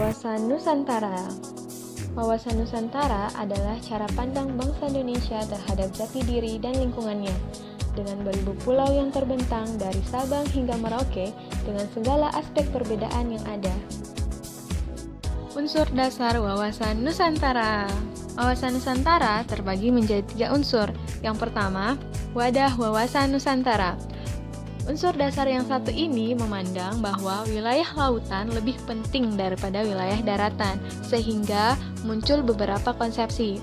Wawasan Nusantara. Wawasan Nusantara adalah cara pandang bangsa Indonesia terhadap jati diri dan lingkungannya, dengan beribu pulau yang terbentang dari Sabang hingga Merauke dengan segala aspek perbedaan yang ada. Unsur dasar wawasan Nusantara. Wawasan Nusantara terbagi menjadi 3 unsur. Yang pertama, wadah wawasan Nusantara. Unsur dasar yang satu ini memandang bahwa wilayah lautan lebih penting daripada wilayah daratan, sehingga muncul beberapa konsepsi.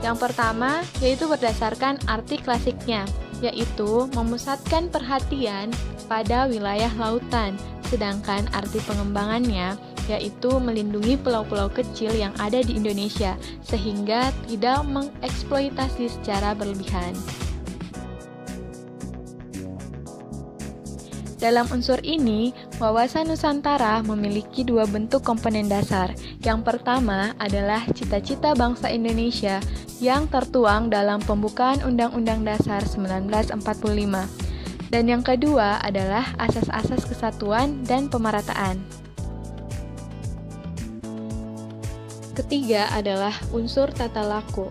Yang pertama, yaitu berdasarkan arti klasiknya, yaitu memusatkan perhatian pada wilayah lautan, sedangkan arti pengembangannya yaitu melindungi pulau-pulau kecil yang ada di Indonesia, sehingga tidak mengeksploitasi secara berlebihan. Dalam unsur ini, wawasan Nusantara memiliki 2 bentuk komponen dasar. Yang pertama adalah cita-cita bangsa Indonesia yang tertuang dalam pembukaan Undang-Undang Dasar 1945. Dan yang kedua adalah asas-asas kesatuan dan pemerataan. Ketiga adalah unsur tata laku.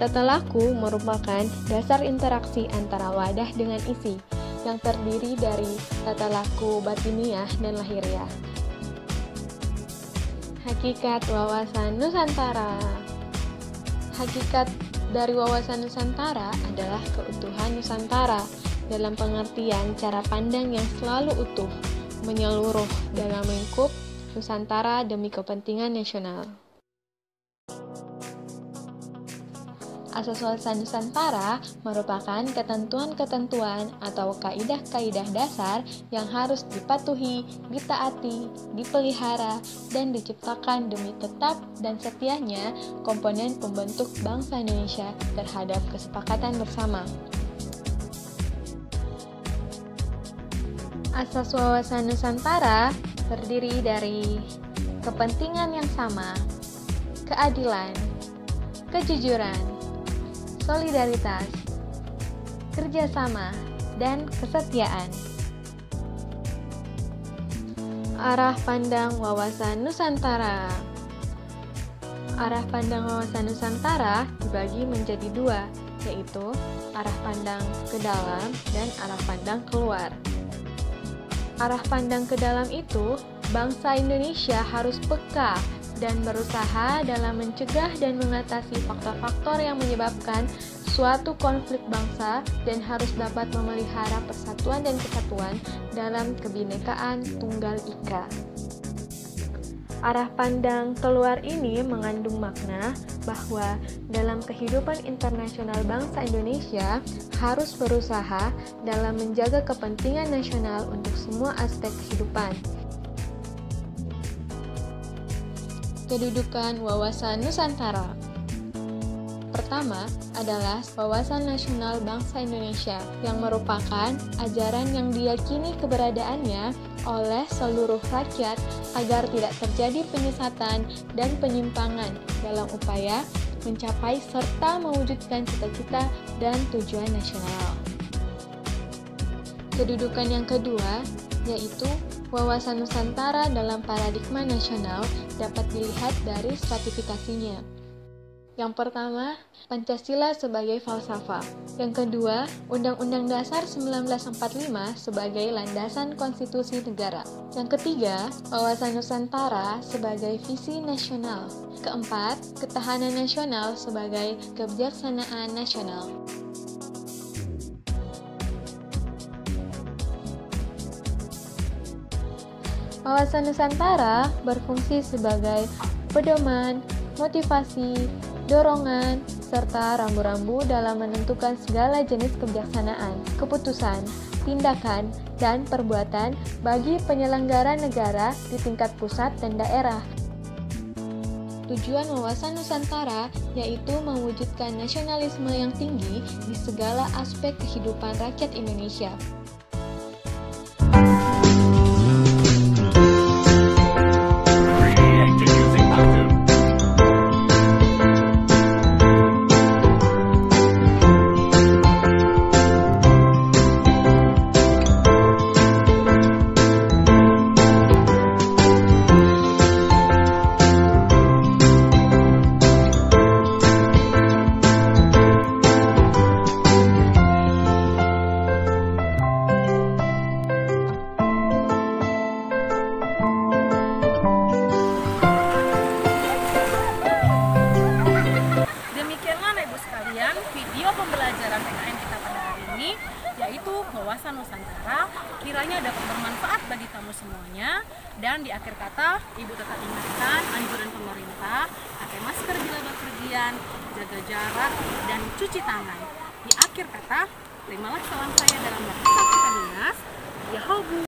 Tata laku merupakan dasar interaksi antara wadah dengan isi, yang terdiri dari tata laku batiniah dan lahiriah. Hakikat wawasan Nusantara. Hakikat dari wawasan Nusantara adalah keutuhan Nusantara dalam pengertian cara pandang yang selalu utuh, menyeluruh dalam lingkup Nusantara demi kepentingan nasional. Asas wawasan Nusantara merupakan ketentuan-ketentuan atau kaidah-kaidah dasar yang harus dipatuhi, ditaati, dipelihara, dan diciptakan demi tetap dan setianya komponen pembentuk bangsa Indonesia terhadap kesepakatan bersama. Asas wawasan Nusantara terdiri dari kepentingan yang sama, keadilan, kejujuran, solidaritas, kerjasama, dan kesetiaan. Arah pandang wawasan Nusantara. Arah pandang wawasan Nusantara dibagi menjadi 2, yaitu arah pandang ke dalam dan arah pandang keluar. Arah pandang ke dalam itu, bangsa Indonesia harus peka dan berusaha dalam mencegah dan mengatasi faktor-faktor yang menyebabkan suatu konflik bangsa dan harus dapat memelihara persatuan dan kesatuan dalam kebinekaan Tunggal Ika. Arah pandang keluar ini mengandung makna bahwa dalam kehidupan internasional bangsa Indonesia harus berusaha dalam menjaga kepentingan nasional untuk semua aspek kehidupan. Kedudukan wawasan Nusantara. Pertama adalah wawasan nasional bangsa Indonesia yang merupakan ajaran yang diyakini keberadaannya oleh seluruh rakyat agar tidak terjadi penyesatan dan penyimpangan dalam upaya mencapai serta mewujudkan cita-cita dan tujuan nasional. Kedudukan yang kedua yaitu wawasan Nusantara dalam paradigma nasional dapat dilihat dari stratifikasinya. Yang pertama, Pancasila sebagai falsafah. Yang kedua, Undang-Undang Dasar 1945 sebagai landasan konstitusi negara. Yang ketiga, wawasan Nusantara sebagai visi nasional. Keempat, ketahanan nasional sebagai kebijaksanaan nasional. Wawasan Nusantara berfungsi sebagai pedoman, motivasi, dorongan, serta rambu-rambu dalam menentukan segala jenis kebijaksanaan, keputusan, tindakan, dan perbuatan bagi penyelenggara negara di tingkat pusat dan daerah. Tujuan wawasan Nusantara yaitu mewujudkan nasionalisme yang tinggi di segala aspek kehidupan rakyat Indonesia. kiranya dapat bermanfaat bagi kamu semuanya. Dan di akhir kata, Ibu tetap ingatkan anjuran pemerintah, pakai masker bila bepergian, jaga jarak, dan cuci tangan. Di akhir kata, terimalah salam saya dalam bahasa kita Dinas. Yahoo!